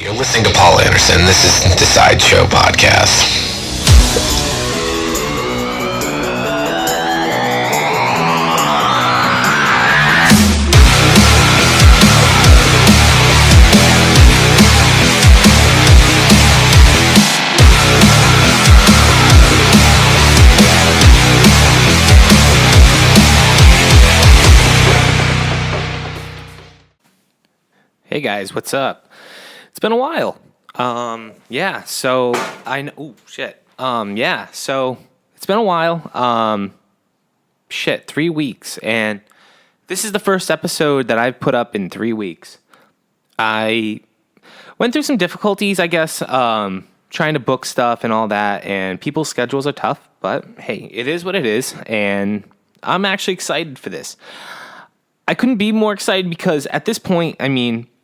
You're listening to Paul Anderson. This is the Sideshow Podcast. Hey guys, what's up? It's been a while. So it's been a while. 3 weeks, and this is the first episode that I've put up in 3 weeks. I went through some difficulties, I guess, trying to book stuff and all that, and people's schedules are tough, but hey, it is what it is, and I'm actually excited for this. I couldn't be more excited because at this point,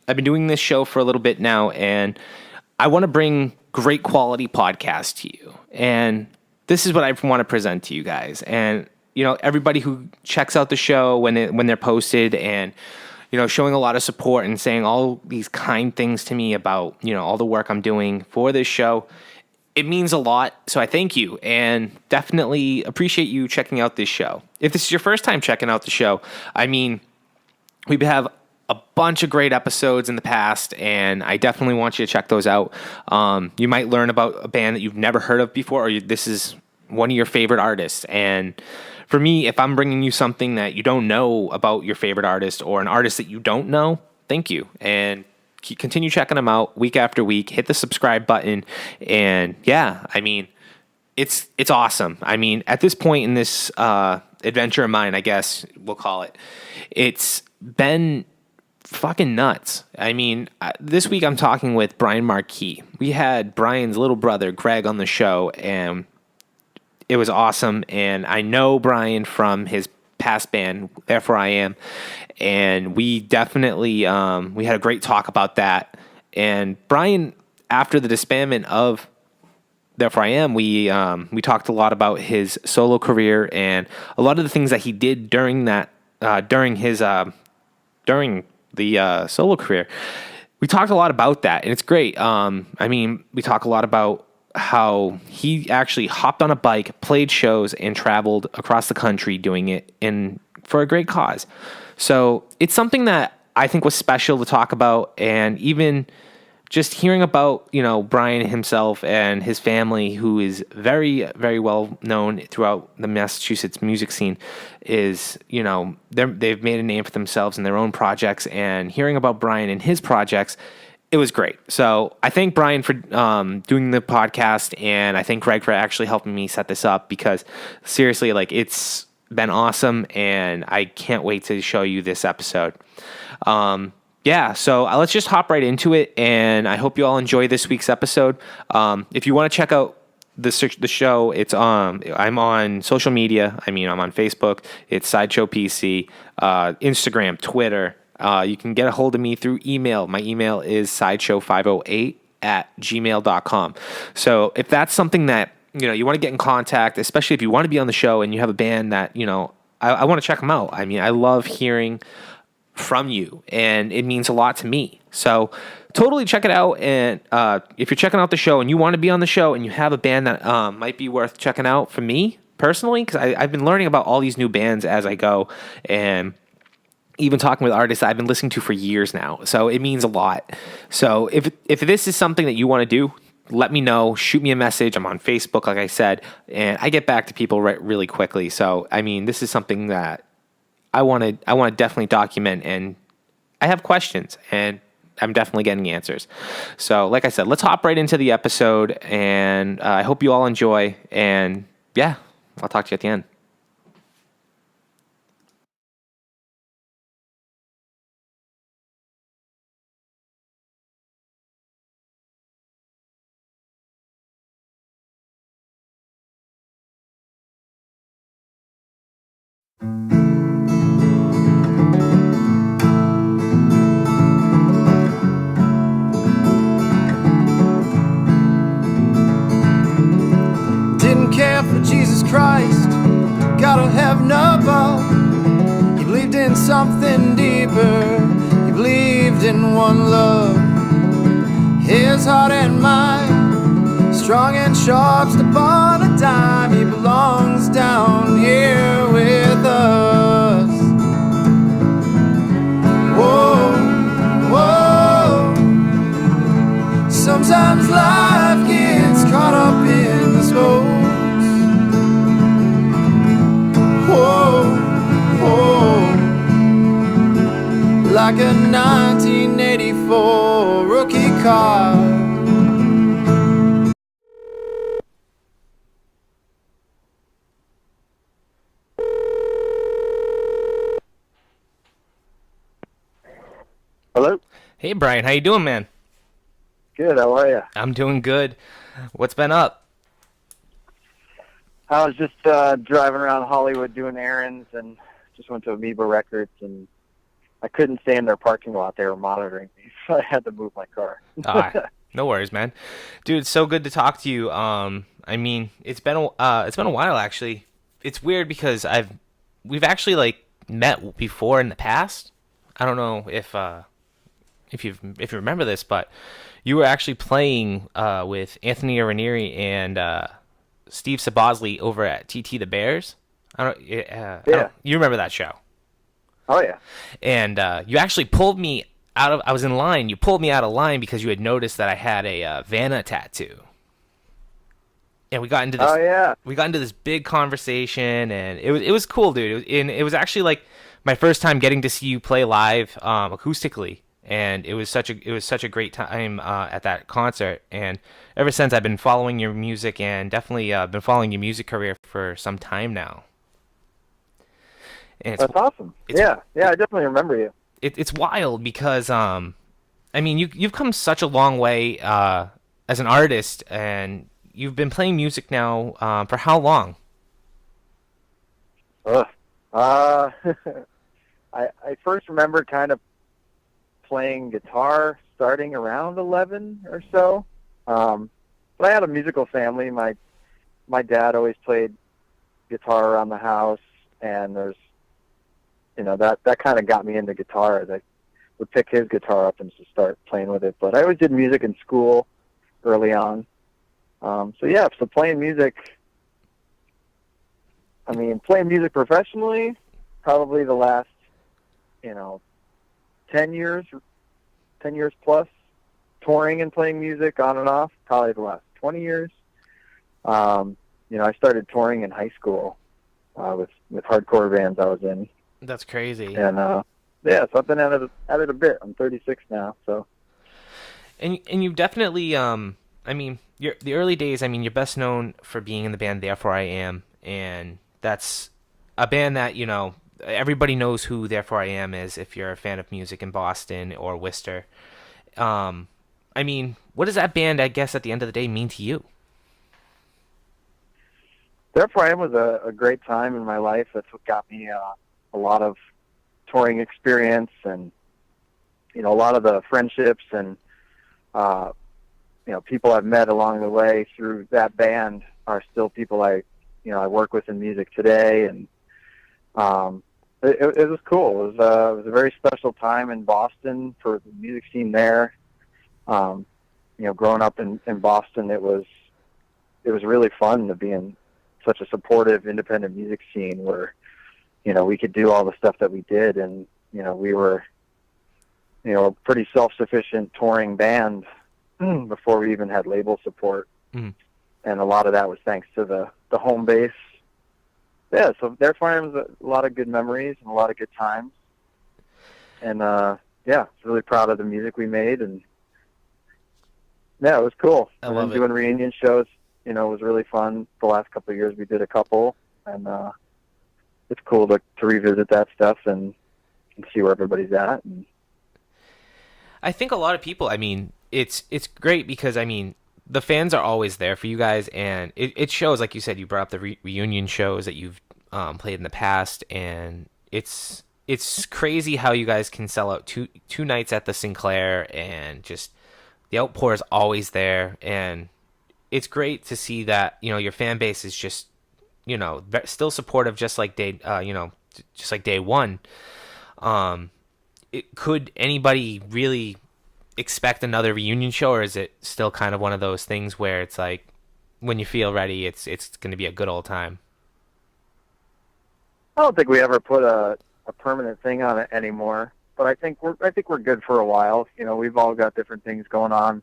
I've been doing this show for a little bit now, and I want to bring great quality podcasts to you. And this is what I want to present to you guys. And, everybody who checks out the show when they're posted and, showing a lot of support and saying all these kind things to me about, all the work I'm doing for this show, it means a lot. So I thank you and definitely appreciate you checking out this show. If this is your first time checking out the show, we have a bunch of great episodes in the past, and I definitely want you to check those out. You might learn about a band that you've never heard of before, or this is one of your favorite artists. And for me, if I'm bringing you something that you don't know about your favorite artist or an artist that you don't know, thank you. And continue checking them out week after week. Hit the subscribe button. And it's awesome. At this point in this adventure of mine, I guess we'll call it, it's been fucking nuts. This week I'm talking with Brian Marquis. We had Brian's little brother, Greg, on the show, and it was awesome. And I know Brian from his past band, Therefore I Am, and we definitely we had a great talk about that. And Brian, after the disbandment of Therefore I Am, we talked a lot about his solo career and a lot of the things that he did during the solo career. We talked a lot about that, and it's great. We talk a lot about how he actually hopped on a bike, played shows, and traveled across the country doing it for a great cause. So it's something that I think was special to talk about, and even just hearing about, Brian himself and his family, who is very, very well known throughout the Massachusetts music scene, is, they've made a name for themselves in their own projects, and hearing about Brian and his projects, it was great. So I thank Brian for doing the podcast, and I thank Greg for actually helping me set this up, because seriously, it's been awesome, and I can't wait to show you this episode. So let's just hop right into it, and I hope you all enjoy this week's episode. If you want to check out the show, it's I'm on social media. I'm on Facebook. It's Sideshow PC, Instagram, Twitter. You can get a hold of me through email. My email is sideshow508@gmail.com. So if that's something that you want to get in contact, especially if you want to be on the show and you have a band that I want to check them out. I love hearing from you, and it means a lot to me. So totally check it out. And if you're checking out the show and you want to be on the show and you have a band that might be worth checking out, for me personally, because I've been learning about all these new bands as I go, and even talking with artists I've been listening to for years now. So it means a lot. So if this is something that you want to do, let me know. Shoot me a message. I'm on Facebook, like I said, and I get back to people really quickly. So this is something that I want to definitely document, and I have questions, and I'm definitely getting answers. So, like I said, let's hop right into the episode, and I hope you all enjoy, and I'll talk to you at the end. Christ, God of heaven above. He believed in something deeper. He believed in one love. his heart and mind, strong and sharp, step on a dime. He belongs down here with us. Whoa, whoa. Sometimes life gets caught up in the spokes. Whoa, whoa. Like a 1984 rookie car. Hello? Hey, Brian, how you doing, man? Good, how are you? I'm doing good. What's been up? I was just driving around Hollywood doing errands and just went to Amoeba Records, and I couldn't stay in their parking lot. They were monitoring me, so I had to move my car. No worries, man. Dude, it's so good to talk to you. I mean, it's been a while, actually. It's weird because we've actually like met before in the past. I don't know if you remember this, but you were actually playing with Anthony Ranieri and Steve Sabosley over at TT the Bears. You remember that show? Oh, yeah. And you actually pulled me out of. I was in line. You pulled me out of line because you had noticed that I had a Vanna tattoo. And we got into this. Oh, yeah. We got into this big conversation, and it was cool, dude. It was actually like my first time getting to see you play live acoustically. And it was such a great time at that concert. And ever since, I've been following your music, and definitely been following your music career for some time now. And That's awesome. Yeah, I definitely remember you. It's wild because I mean, you've come such a long way as an artist, and you've been playing music now for how long? I first remember kind of playing guitar starting around 11 or so. But I had a musical family. My dad always played guitar around the house, and there's, that kind of got me into guitar. I would pick his guitar up and just start playing with it. But I always did music in school early on. So playing music, playing music professionally, probably the last, 10 years plus, touring and playing music on and off, probably the last 20 years. I started touring in high school with hardcore bands I was in. That's crazy. And so I've been at it a bit. I'm 36 now, so. And you definitely, the early days, you're best known for being in the band Therefore I Am, and that's a band that, everybody knows who Therefore I Am is if you're a fan of music in Boston or Worcester. What does that band, I guess, at the end of the day mean to you? Therefore I Am was a great time in my life. That's what got me a lot of touring experience, and, a lot of the friendships and, people I've met along the way through that band are still people I work with in music today. And it was cool. It was a very special time in Boston for the music scene there. Growing up in Boston, it was really fun to be in such a supportive independent music scene where, we could do all the stuff that we did, and, we were, a pretty self-sufficient touring band before we even had label support. Mm. And a lot of that was thanks to the home base. Yeah, so Therefore I Am was a lot of good memories and a lot of good times. And, really proud of the music we made, and, it was cool. I love it. Doing reunion shows, was really fun. The last couple of years we did a couple, and it's cool to revisit that stuff and see where everybody's at. And I think a lot of people, it's great because, the fans are always there for you guys, and it shows, like you said, you brought up the reunion shows that you've played in the past, and it's crazy how you guys can sell out two nights at the Sinclair, and just the outpour is always there, and it's great to see that, your fan base is just, still supportive, just like day one. Could anybody really expect another reunion show, or is it still kind of one of those things where it's like when you feel ready, it's going to be a good old time? I don't think we ever put a permanent thing on it anymore, but I think we're good for a while. You know, we've all got different things going on,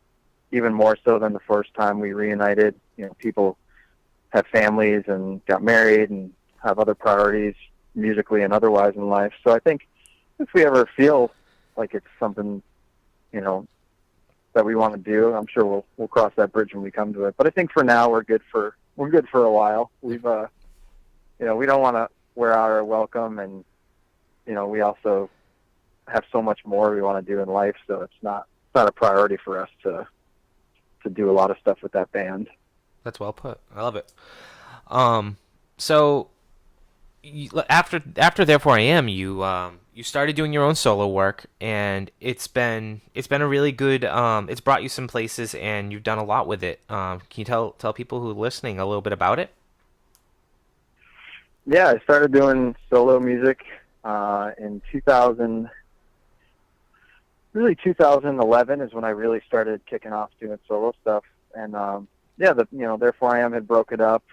even more so than the first time we reunited. You know, people have families and got married and have other priorities musically and otherwise in life. So I think if we ever feel like it's something, you know, that we want to do, I'm sure we'll cross that bridge when we come to it. But I think for now we're good for a while. We've you know, we don't want to wear out our welcome, and you know, we also have so much more we want to do in life, so it's not a priority for us to do a lot of stuff with that band. That's well put. I love it. So after Therefore I Am, you started doing your own solo work, and it's been a really good. It's brought you some places, and you've done a lot with it. Can you tell people who are listening a little bit about it? Yeah, I started doing solo music in 2011 is when I really started kicking off doing solo stuff. And Therefore I Am had broke it up,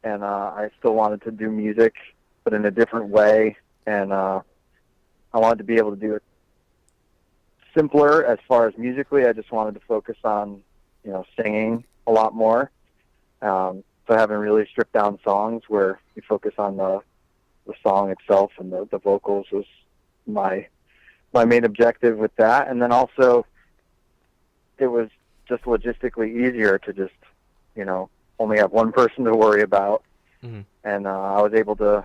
and I still wanted to do music, but in a different way. And I wanted to be able to do it simpler as far as musically. I just wanted to focus on, you know, singing a lot more. So having really stripped down songs where you focus on the song itself and the vocals was my main objective with that. And then also it was just logistically easier to just, you know, only have one person to worry about. Mm-hmm. And I was able to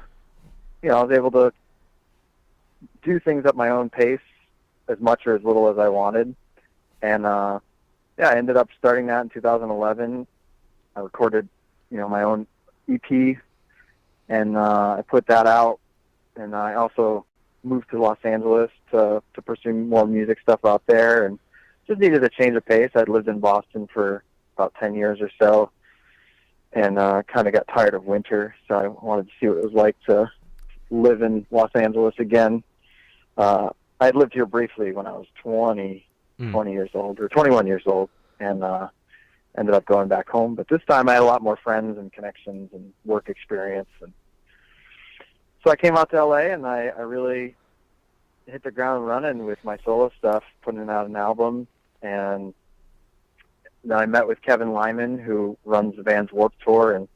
do things at my own pace, as much or as little as I wanted. And I ended up starting that in 2011. I recorded, you know, my own EP, and I put that out. And I also moved to Los Angeles to pursue more music stuff out there, and just needed a change of pace. I'd lived in Boston for about 10 years or so, and kind of got tired of winter, so I wanted to see what it was like to live in Los Angeles again. I had lived here briefly when I was 20 years old, or 21 years old, and ended up going back home. But this time I had a lot more friends and connections and work experience. And so I came out to LA, and I really hit the ground running with my solo stuff, putting out an album. And then I met with Kevin Lyman, who runs the band's Warped Tour, and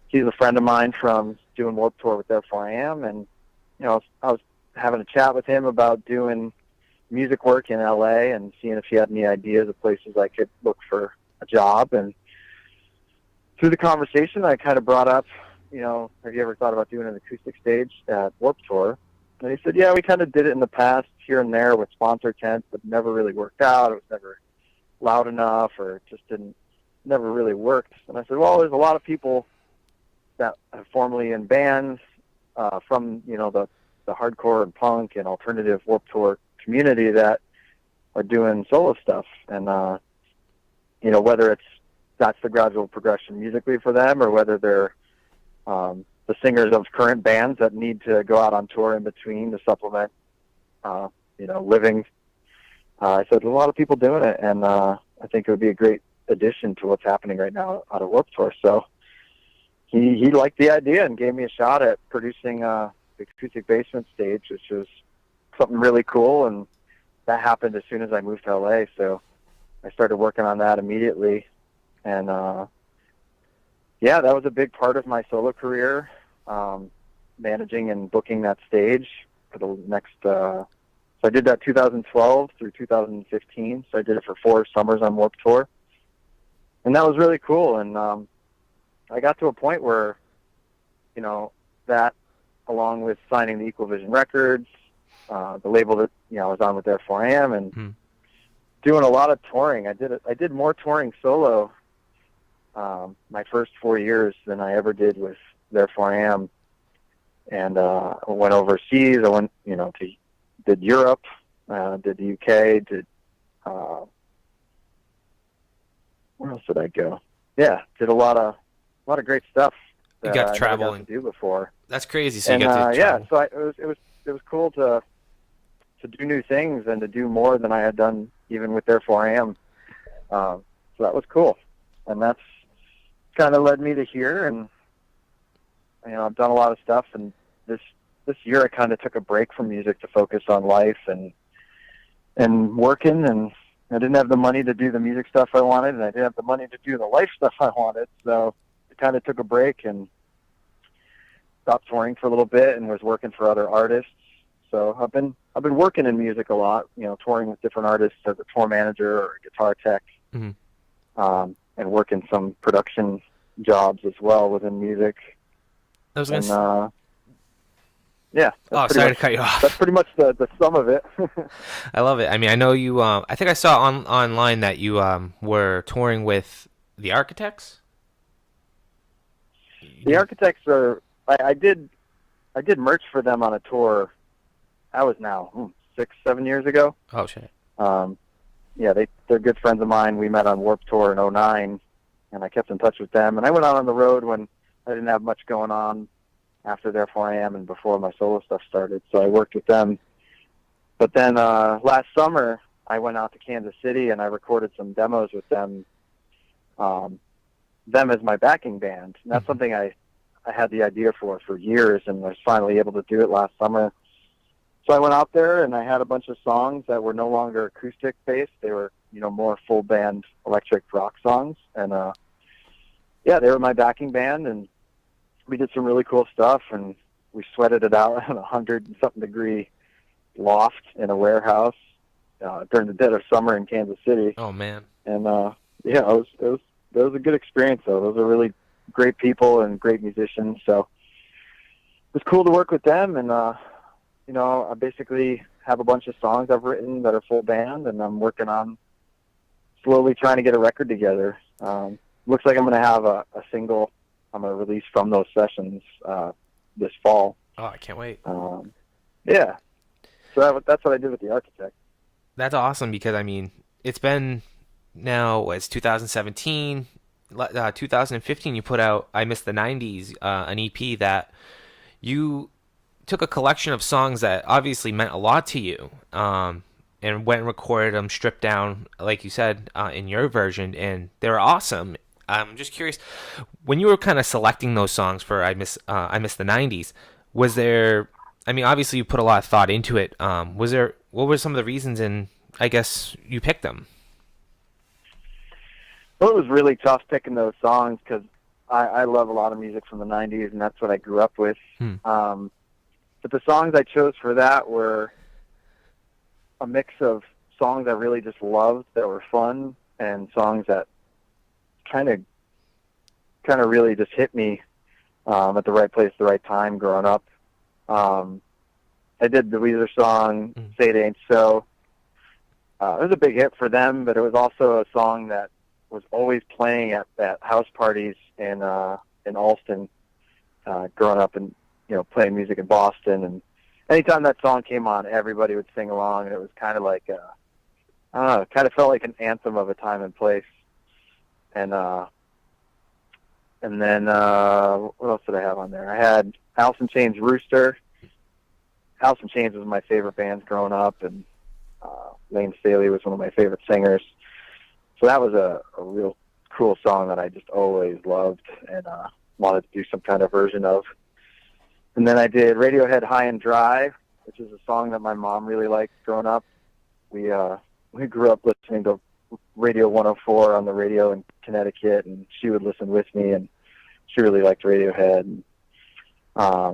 he's a friend of mine from doing Warped Tour with Therefore I Am. And, you know, I was having a chat with him about doing music work in LA and seeing if he had any ideas of places I could look for a job. And through the conversation, I kind of brought up, you know, have you ever thought about doing an acoustic stage at Warped Tour? And he said, yeah, we kind of did it in the past here and there with sponsor tents, but never really worked out. It was never loud enough, or it just never really worked. And I said, well, there's a lot of people that are formerly in bands from, you know, the hardcore and punk and alternative Warped Tour community that are doing solo stuff. And, you know, whether that's the gradual progression musically for them, or whether they're the singers of current bands that need to go out on tour in between to supplement, you know, living. I said, there's a lot of people doing it, and I think it would be a great addition to what's happening right now out of Warped Tour. So he liked the idea and gave me a shot at producing the acoustic basement stage, which was something really cool. And that happened as soon as I moved to LA. So I started working on that immediately. And, yeah, that was a big part of my solo career, managing and booking that stage for the next, so I did that 2012 through 2015. So I did it for 4 summers on Warped Tour. And that was really cool. And I got to a point where, you know, that along with signing the Equal Vision Records, the label that, you know, I was on with Therefore I Am, and doing a lot of touring. I did more touring solo my first 4 years than I ever did with Therefore I Am. And I went overseas. I went, you know, did Europe, did the UK, did where else did I go? Yeah, did a lot of great stuff that you got I traveling never got to do before. That's crazy. So and you got to travel. yeah, so it was cool to do new things and to do more than I had done even with Therefore I Am. So that was cool. And that's kind of led me to here. And, I've done a lot of stuff. And this year I kind of took a break from music to focus on life and working. And I didn't have the money to do the music stuff I wanted, and I didn't have the money to do the life stuff I wanted. So I kind of took a break and stopped touring for a little bit and was working for other artists. So I've been working in music a lot, touring with different artists as a tour manager or a guitar tech, and working some production jobs as well within music. I was going to yeah. Oh, sorry to cut you off. That's pretty much the sum of it. I love it. I mean, I know you. I think I saw online that you were touring with the Architects. The Architects are. I did merch for them on a tour. That was now 6-7 years ago. Oh shit. Yeah, they're good friends of mine. We met on Warped Tour in 2009, and I kept in touch with them. And I went out on the road when I didn't have much going on after Therefore I Am and before my solo stuff started. So I worked with them. But then last summer, I went out to Kansas City and I recorded some demos with them as my backing band. And that's something I had the idea for years, and I was finally able to do it last summer. So I went out there and I had a bunch of songs that were no longer acoustic based. They were, more full band electric rock songs. And they were my backing band, and we did some really cool stuff, and we sweated it out in 100-something degree loft in a warehouse during the dead of summer in Kansas City. Oh man! And it was a good experience though. Those are really great people and great musicians. So it was cool to work with them. And I basically have a bunch of songs I've written that are full band, and I'm working on slowly trying to get a record together. Looks like I'm going to have a single I'm going to release from those sessions this fall. Oh, I can't wait. Yeah. So that's what I did with the Architect. That's awesome because, I mean, it's been now, it's 2017, 2015 you put out I Miss the 90s, an EP that you took a collection of songs that obviously meant a lot to you and went and recorded them stripped down, like you said, in your version, and they're awesome. I'm just curious, when you were kind of selecting those songs for I Miss the 90s, was there, I mean, obviously you put a lot of thought into it. What were some of the reasons, and I guess you picked them? Well, it was really tough picking those songs because I love a lot of music from the 90s, and that's what I grew up with. But the songs I chose for that were a mix of songs I really just loved that were fun, and songs that kind of really just hit me at the right place, the right time growing up. I did the Weezer song, Say It Ain't So. It was a big hit for them, but it was also a song that was always playing at house parties in Alston, growing up and, playing music in Boston. And anytime that song came on, everybody would sing along, and it was kind of like, I don't know, it kind of felt like an anthem of a time and place. And then what else did I have on there? I had Alice in Chains' Rooster. Alice in Chains was my favorite bands growing up, and Lane Staley was one of my favorite singers. So that was a real cool song that I just always loved and wanted to do some kind of version of. And then I did Radiohead High and Dry, which is a song that my mom really liked growing up. We grew up listening to Radio 104 on the radio in Connecticut, and she would listen with me, and she really liked Radiohead. And,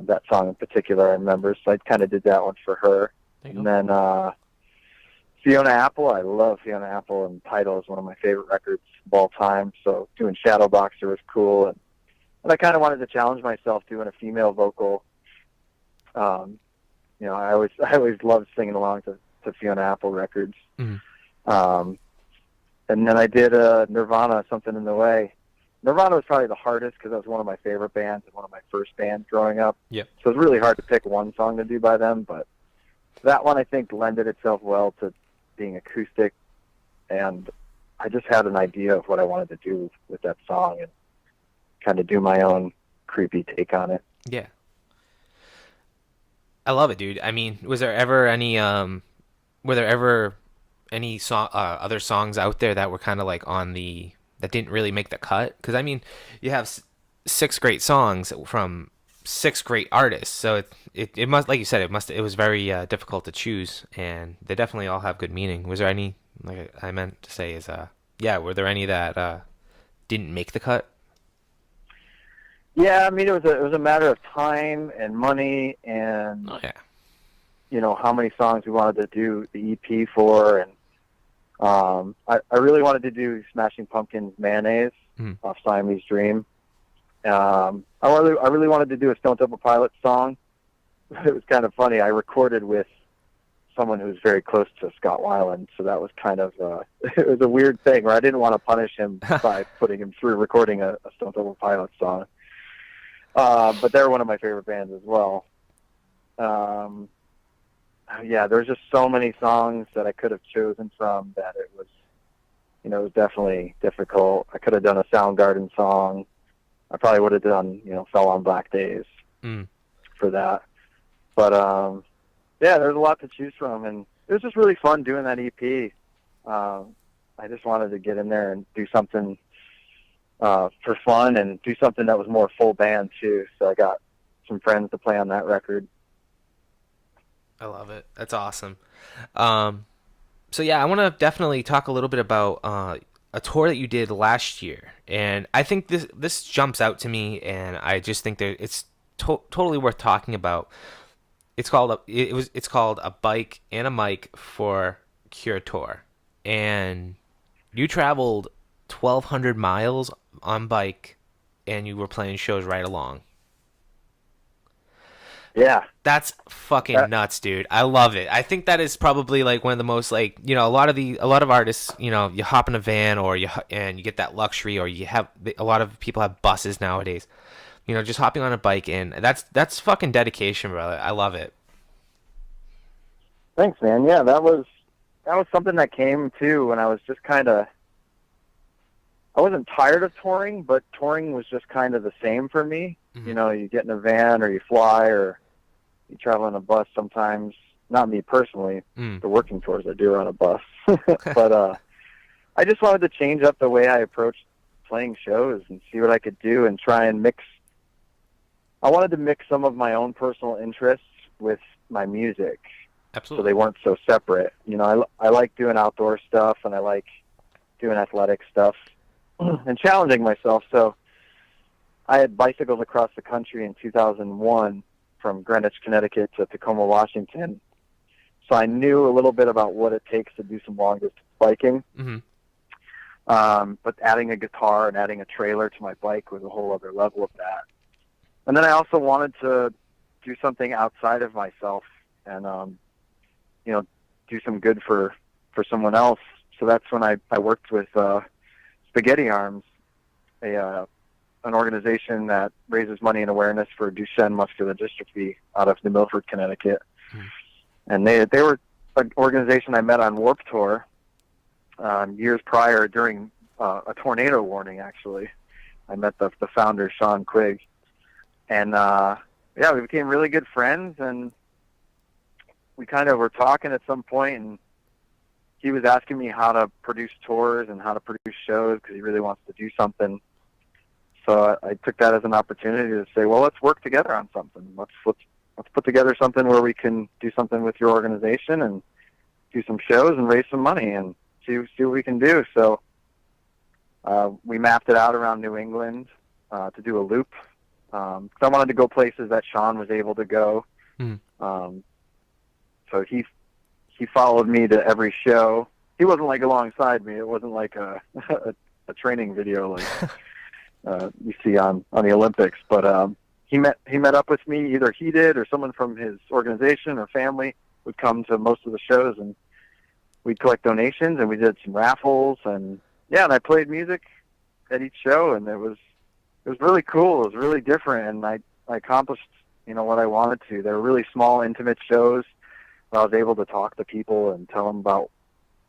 that song in particular I remember, so I kind of did that one for her. And then Fiona Apple, I love Fiona Apple, and Tidal is one of my favorite records of all time, so doing Shadowboxer was cool. And I kind of wanted to challenge myself doing a female vocal. I always loved singing along to Fiona Apple records. And then I did Nirvana, Something in the Way. Nirvana was probably the hardest because that was one of my favorite bands and one of my first bands growing up. Yep. So it was really hard to pick one song to do by them, but that one I think lended itself well to being acoustic, and I just had an idea of what I wanted to do with that song and kind of do my own creepy take on it. Yeah. I love it, dude. I mean, was there ever any were there ever any other songs out there that were kind of like that didn't really make the cut? Because I mean, you have six great songs from six great artists, so it must, like you said, it was very difficult to choose, and they definitely all have good meaning. Was there any, like I meant to say is yeah, were there any that didn't make the cut? Yeah, I mean, it was a matter of time and money and Oh yeah. How many songs we wanted to do the EP for, and I really wanted to do Smashing Pumpkins' Mayonnaise off Siamese Dream. I really wanted to do a Stone Temple Pilots song. It was kind of funny. I recorded with someone who was very close to Scott Weiland, so that was kind of it was a weird thing where I didn't want to punish him by putting him through recording a Stone Temple Pilots song. But they're one of my favorite bands as well. Yeah, there's just so many songs that I could have chosen from that it was definitely difficult. I could have done a Soundgarden song. I probably would have done, Fell on Black Days for that. But, yeah, there's a lot to choose from, and it was just really fun doing that EP. I just wanted to get in there and do something for fun and do something that was more full band, too. So I got some friends to play on that record. I love it. That's awesome. So yeah, I want to definitely talk a little bit about a tour that you did last year, and I think this jumps out to me, and I just think that it's totally worth talking about. It's called a Bike and a Mic for Cure tour, and you traveled 1,200 miles on bike, and you were playing shows right along. Yeah. That's fucking nuts, dude. I love it. I think that is probably like one of the most, like, a lot of artists, you hop in a van and you get that luxury, or a lot of people have buses nowadays. Just hopping on a bike, and that's fucking dedication, brother. I love it. Thanks, man. Yeah, that was something that came too when I was just I wasn't tired of touring, but touring was just kind of the same for me. Mm-hmm. You get in a van or you fly or you travel on a bus sometimes. Not me personally. The working tours I do are on a bus. But I just wanted to change up the way I approached playing shows and see what I could do and try and mix. I wanted to mix some of my own personal interests with my music. Absolutely. So they weren't so separate. I like doing outdoor stuff and I like doing athletic stuff and challenging myself. So I had bicycled across the country in 2001 from Greenwich, Connecticut to Tacoma, Washington. So I knew a little bit about what it takes to do some long distance biking. Mm-hmm. But adding a guitar and adding a trailer to my bike was a whole other level of that. And then I also wanted to do something outside of myself and, do some good for someone else. So that's when I worked with Spaghetti Arms, an organization that raises money and awareness for Duchenne muscular dystrophy out of New Milford, Connecticut. And they were an organization I met on Warped Tour years prior during a tornado warning, actually. I met the founder, Sean Quigg. And, we became really good friends, and we kind of were talking at some point, and he was asking me how to produce tours and how to produce shows because he really wants to do something. So I took that as an opportunity to say, well, let's work together on something. Let's put together something where we can do something with your organization and do some shows and raise some money and see what we can do. So we mapped it out around New England to do a loop. So I wanted to go places that Sean was able to go. So he followed me to every show. He wasn't like alongside me. It wasn't like a training video like you see on the Olympics. But he met up with me. Either he did or someone from his organization or family would come to most of the shows, and we'd collect donations, and we did some raffles, and I played music at each show, and it was really cool. It was really different, and I accomplished what I wanted to. They were really small, intimate shows. I was able to talk to people and tell them about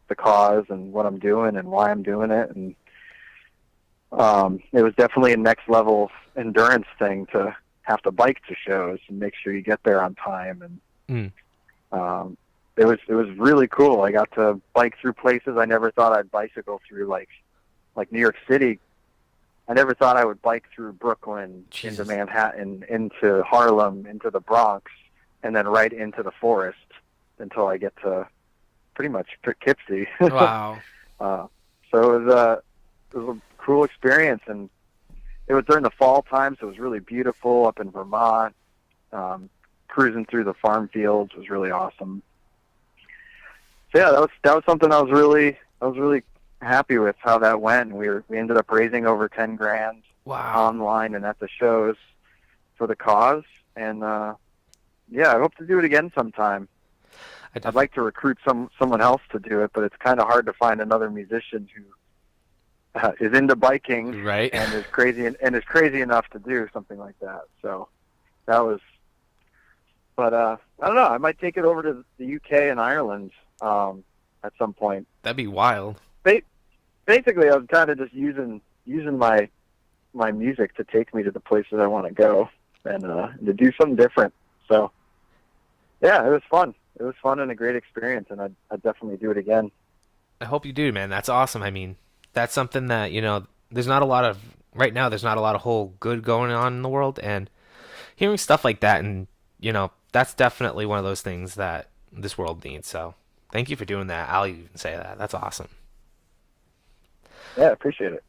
the cause and what I'm doing and why I'm doing it. And it was definitely a next level endurance thing to have to bike to shows and make sure you get there on time. And it was really cool. I got to bike through places I never thought I'd bicycle through, like New York City. I never thought I would bike through Brooklyn, Jesus. into Manhattan, into Harlem, into the Bronx, and then right into the forest until I get to pretty much Poughkeepsie. Wow. So it was a cool experience, and it was during the fall time, so it was really beautiful up in Vermont. Cruising through the farm fields was really awesome. So yeah, that was something I was really happy with how that went. We ended up raising over $10,000 Wow. online and at the shows for the cause. And yeah, I hope to do it again sometime. I'd like to recruit someone else to do it, but it's kind of hard to find another musician who is into biking, right, and is crazy enough to do something like that. So that was. But I don't know. I might take it over to the UK and Ireland at some point. That'd be wild. Basically, I was kind of just using my music to take me to the places I want to go and to do something different. So yeah, it was fun. It was fun and a great experience, and I'd definitely do it again. I hope you do, man. That's awesome. I mean, that's something that, there's not a lot of whole good going on in the world, and hearing stuff like that, and that's definitely one of those things that this world needs. So thank you for doing that. I'll even say that. That's awesome. Yeah, appreciate it.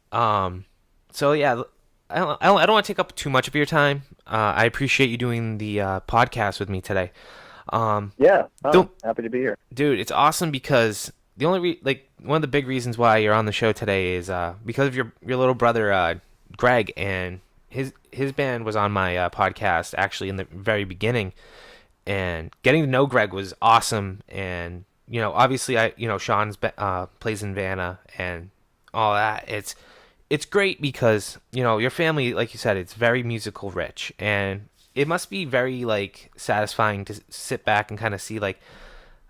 So yeah, I don't want to take up too much of your time. I appreciate you doing the podcast with me today. Yeah, happy to be here, dude. It's awesome because the only one of the big reasons why you're on the show today is because of your little brother Greg, and his band was on my podcast actually in the very beginning, and getting to know Greg was awesome. And obviously Sean's plays in Vanna and all that. It's great because your family, like you said, it's very musical rich, and it must be very satisfying to sit back and kind of see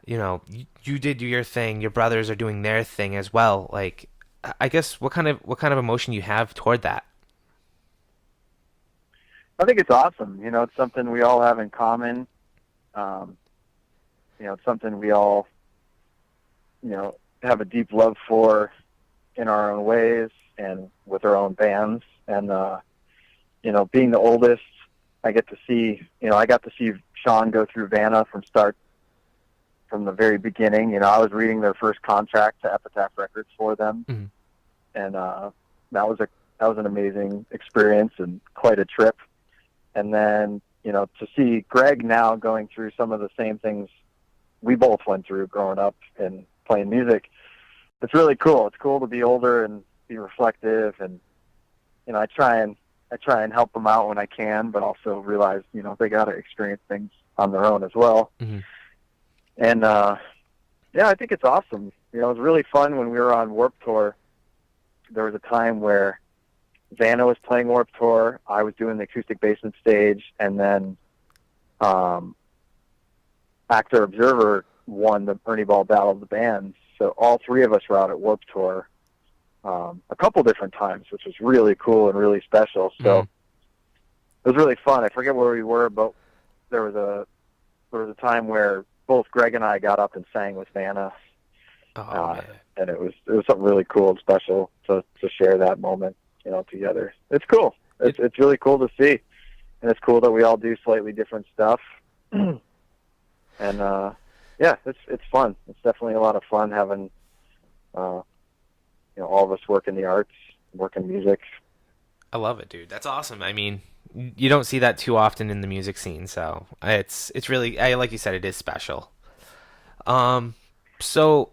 you did your thing, your brothers are doing their thing as well. I guess what kind of emotion you have toward that? I think it's awesome. It's something we all have in common. It's something we all have a deep love for in our own ways and with our own bands. And being the oldest, I got to see Sean go through Vanna from the very beginning. I was reading their first contract to Epitaph Records for them. Mm-hmm. And that was an amazing experience and quite a trip. And then, to see Greg now going through some of the same things we both went through growing up and playing music, it's really cool. It's cool to be older and be reflective, and I try and help them out when I can, but also realize they got to experience things on their own as well. Mm-hmm. And yeah, I think it's awesome. It was really fun when we were on Warped Tour. There was a time where Vanna was playing Warped Tour, I was doing the acoustic basement stage, and then Actor Observer won the Ernie Ball Battle of the Bands. So all three of us were out at Warped Tour a couple different times, which was really cool and really special. So it was really fun. I forget where we were, but there was a time where both Greg and I got up and sang with Vanna. And it was something really cool and special to share that moment, together. It's cool. It's really cool to see, and it's cool that we all do slightly different stuff. And yeah, it's fun. It's definitely a lot of fun having all of us work in the arts, work in music. I love it, dude. That's awesome. I mean, you don't see that too often in the music scene, so it's really, like you said, it is special. So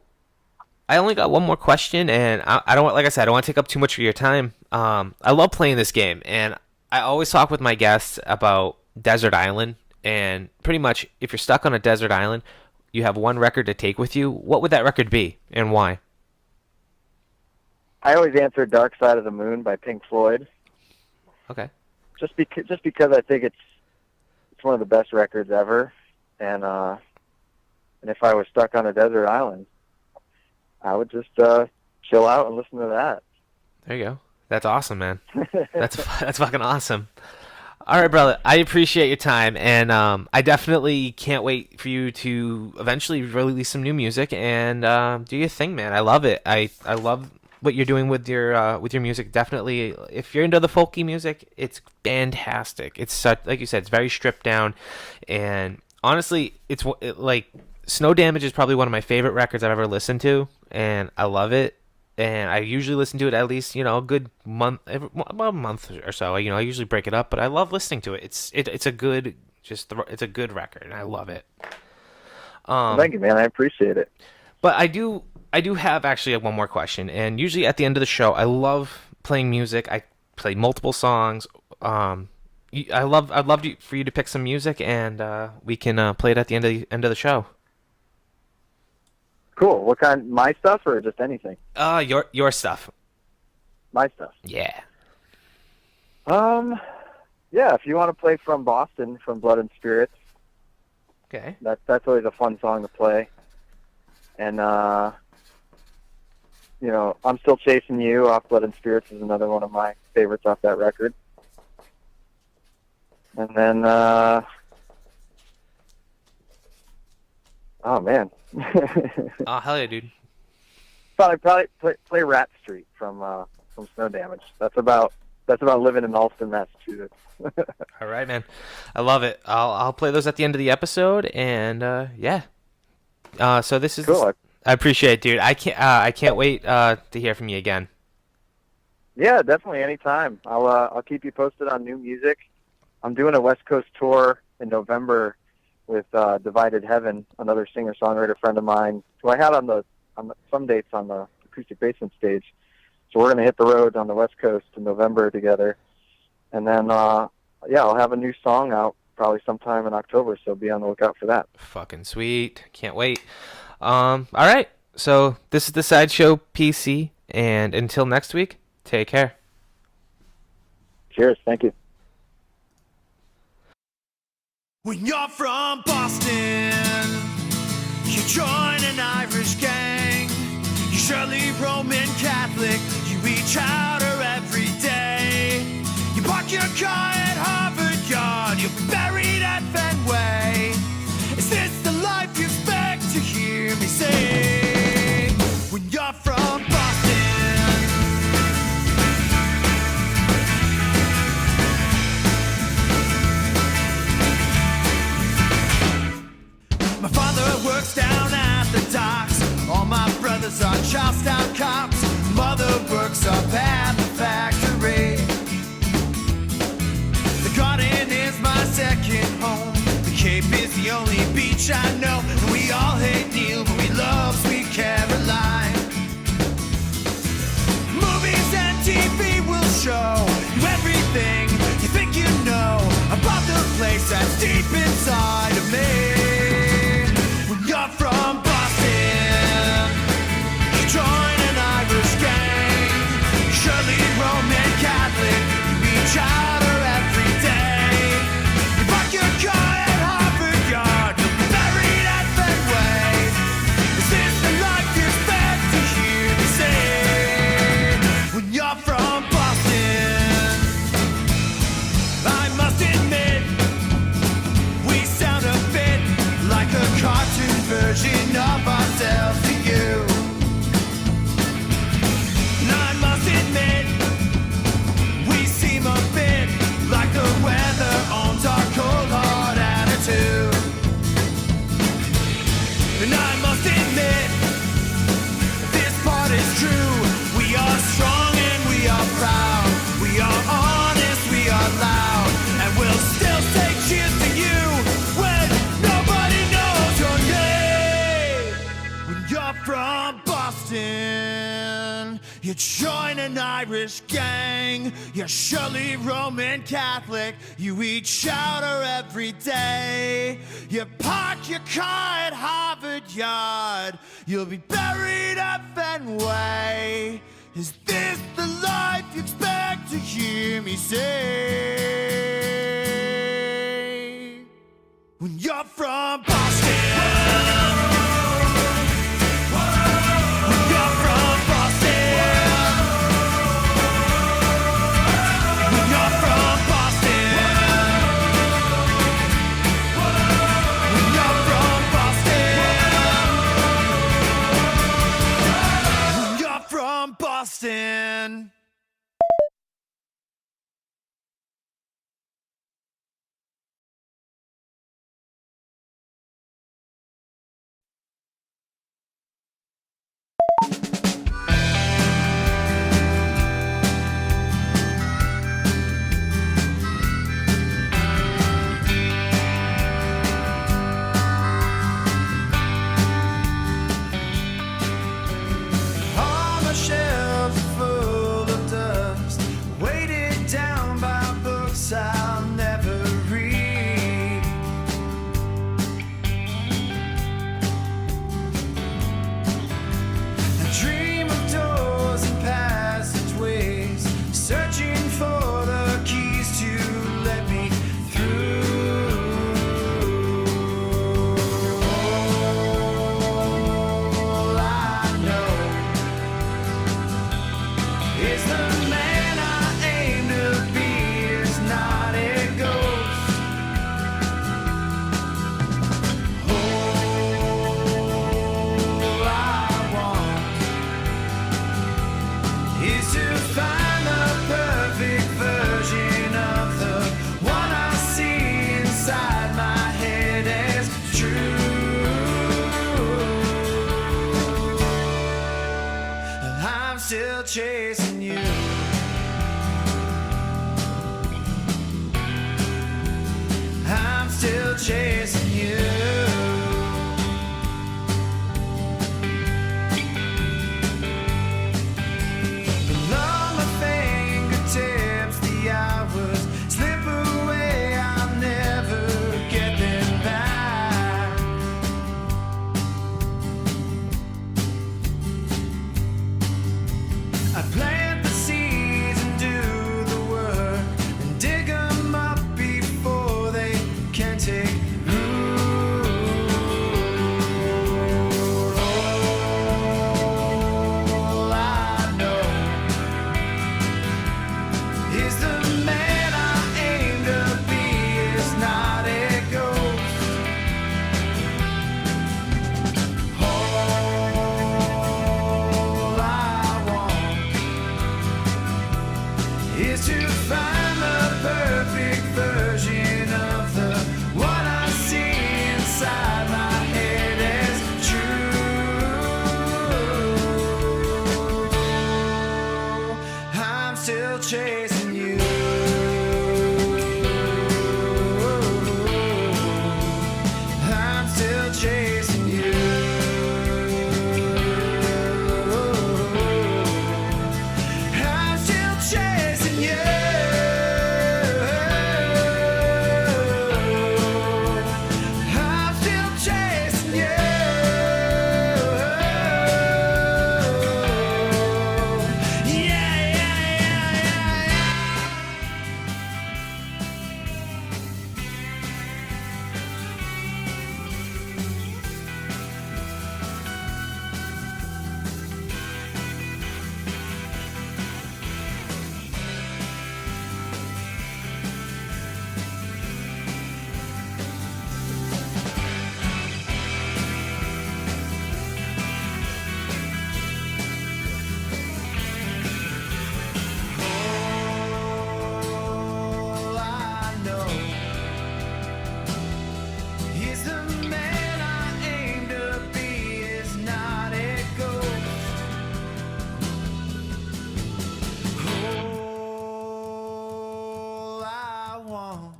I only got one more question, and I don't, like I said, I don't want to take up too much of your time. I love playing this game, and I always talk with my guests about Desert Island, and pretty much if you're stuck on a desert island, you have one record to take with you. What would that record be, and why? I always answer Dark Side of the Moon by Pink Floyd. Okay. Just because I think it's one of the best records ever, and if I was stuck on a desert island, I would just chill out and listen to that. There you go. That's awesome, man. That's fucking awesome. All right, brother. I appreciate your time, and I definitely can't wait for you to eventually release some new music and do your thing, man. I love it. I love what you're doing with your music. Definitely, if you're into the folky music, it's fantastic. It's such, like you said, it's very stripped down, and honestly, like Snow Damage is probably one of my favorite records I've ever listened to, and I love it. And I usually listen to it at least, a good month, about a month or so. I usually break it up, but I love listening to it. It's a good, it's a good record, and I love it. Thank you, man. I appreciate it. But I do have actually one more question. And usually at the end of the show, I love playing music. I play multiple songs. I'd love for you to pick some music, and we can play it at the end of the show. Cool. What kind? My stuff or just anything? Your stuff. My stuff. Yeah. Yeah. If you want to play from Boston, from Blood and Spirits. Okay. That's always a fun song to play. And I'm Still Chasing You off Blood and Spirits is another one of my favorites off that record. And then, oh man. Oh hell yeah, dude! Probably play Rat Street from Snow Damage. That's about living in Allston, Massachusetts. All right, man. I love it. I'll play those at the end of the episode, and yeah. So this is cool. I appreciate it, dude. I can't wait to hear from you again. Yeah, definitely. Anytime. I'll keep you posted on new music. I'm doing a West Coast tour in November with Divided Heaven, another singer-songwriter friend of mine, who I had on some dates on the Acoustic Basement stage. So we're going to hit the road on the West Coast in November together. And then, I'll have a new song out probably sometime in October, so be on the lookout for that. Fucking sweet. Can't wait. All right. So this is the Sideshow PC, and until next week, take care. Cheers. Thank you. When you're from Boston, you join an Irish gang. You're surely Roman Catholic, you eat chowder every day. You park your car at Harvard Yard, you'll be buried at Fenway. Is this the life you expect to hear me say? When you're from Boston. My father works down at the docks. All my brothers are Charlestown cops. Mother works up at the factory. The garden is my second home. The Cape is the only beach I know. And we all hate Neil, but we love Sweet Caroline. Movies and TV will show you everything you think you know about the place that's deep inside of me. You're from Boston, you join an Irish gang. Surely Roman Catholic, you eat chowder every day. You park your car at Harvard Yard, you'll be buried at Fenway. Is this the life you expect to hear me say? When you're from Boston, I must admit, we sound a bit like a cartoon version of ourselves to you. And I must admit, we seem a bit like the weather owns our cold hard attitude. And I must admit, this part is true. We are strong and we are proud. We are honest, we are loud. And we'll still say cheers to you when nobody knows your name. When you're from Boston, you join an Irish gang. You're surely Roman Catholic, you eat chowder every day. You park your car at Harvard Yard, you'll be buried at Fenway. Is this the life you expect to hear me say? When you're from Boston. When you're from Boston. When you're from Boston. you. I'm still chasing you. Below my fingertips, the hours slip away. I'll never get them back. I plant the seeds and do the work and dig them up before they can take root. All I know is the man I aim to be is not a ghost. All I want is to find the perfect version of the one I see inside my head as true. I'm still chasing you. I'm still chasing you. I'm still chasing you. I'm still chasing you. Yeah, yeah, yeah, yeah, yeah. All I know is the man I aim to be is not a ghost. All I want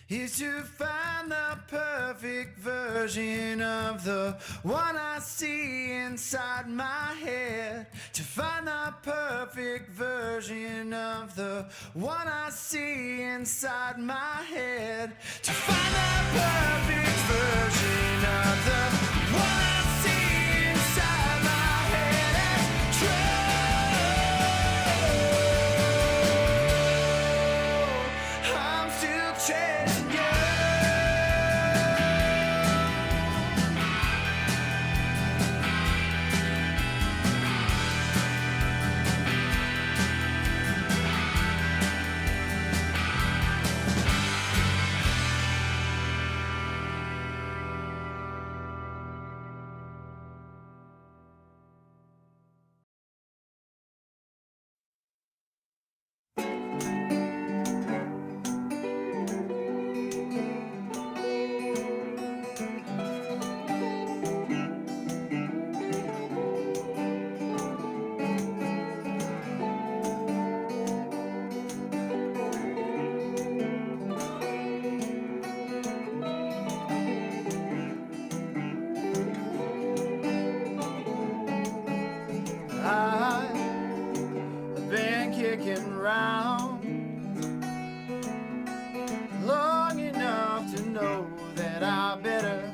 is to find the perfect version of the one I see inside my head. To find the perfect version of the one I see inside my head. To find the perfect version of the one I see inside my head as true. I'm still chasing you. I've been kicking around long enough to know that I better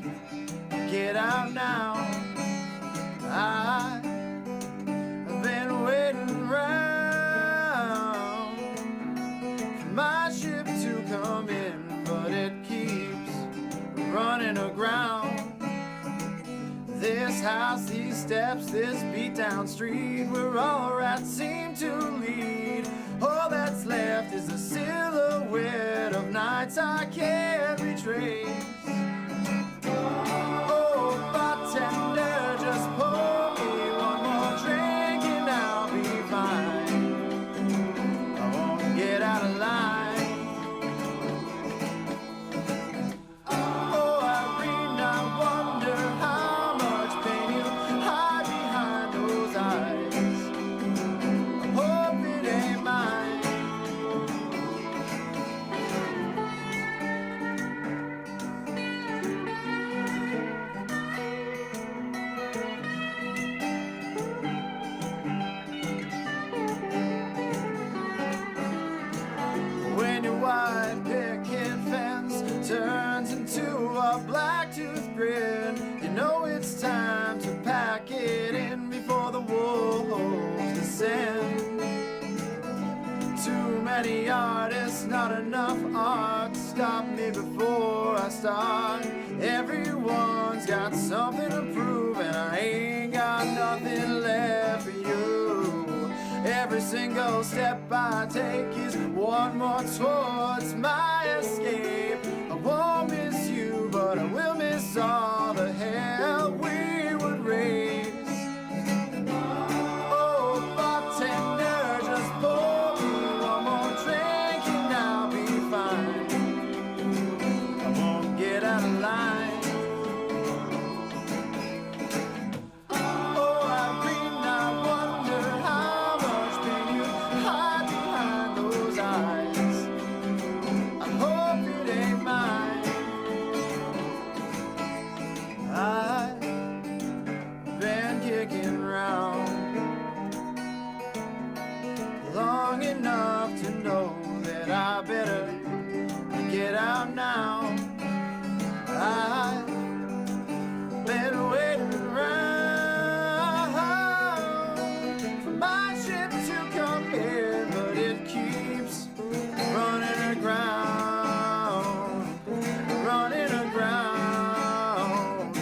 get out now. I've been waiting around for my ship to come in, but it keeps running aground. This house, these steps, this beat down street, where all rats seem to lead. All that's left is a silhouette of nights I can't retrace. Oh, bartender, just pour me one more drink and I'll be fine. I won't get out of line. Oh, Irene, I wonder how much pain you hide behind those eyes. many artists, not enough art. Stop me before I start. Everyone's got something to prove, and I ain't got nothing left for you. Every single step I take is one more towards my escape. I won't miss you, but I will miss all the hell we would raise. Oh, bartender, just pour me one more drink and I'll be fine. I won't get out of line. Oh, Irene, I wonder how much pain you hide behind those eyes. I hope it ain't mine. I've been kicking around long enough to know that I better get out now. I've been waiting around for my ship to come here, but it keeps running aground, running aground,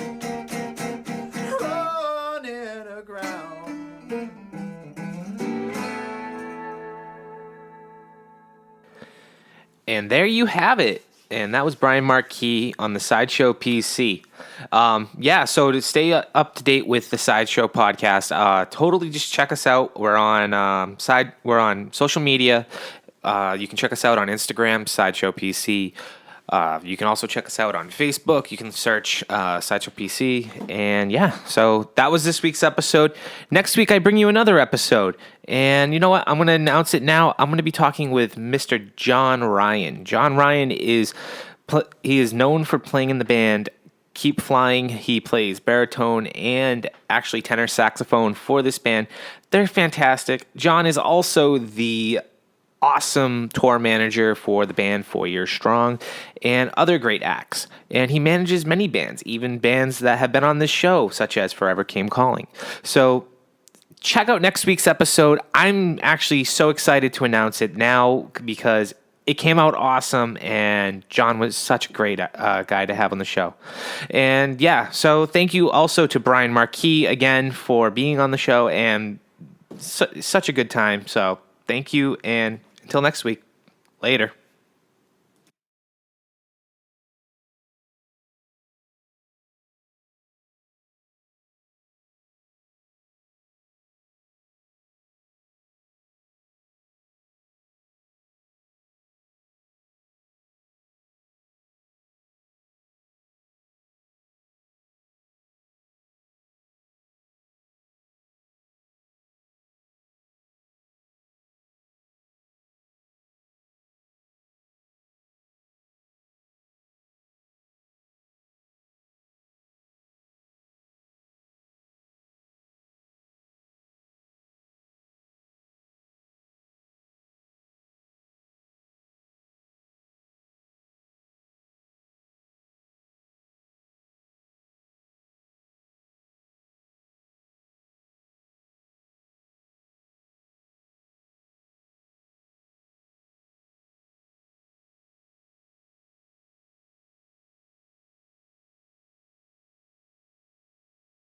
running aground. And there you have it. And that was Brian Marquis on the Sideshow PC. So to stay up to date with the Sideshow podcast, totally just check us out. We're on we're on social media. You can check us out on Instagram, Sideshow PC. You can also check us out on Facebook. You can search Sideshow PC. And yeah, so that was this week's episode. Next week, I bring you another episode. And you know what? I'm going to announce it now. I'm going to be talking with Mr. John Ryan. John Ryan is known for playing in the band Keep Flying. He plays baritone and actually tenor saxophone for this band. They're fantastic. John is also the awesome tour manager for the band 4 Years Strong and other great acts. And he manages many bands, even bands that have been on this show, such as Forever Came Calling. So check out next week's episode. I'm actually so excited to announce it now because it came out awesome, and John was such a great guy to have on the show. And yeah, so thank you also to Brian Marquis again for being on the show, and such a good time. So thank you, and until next week, later.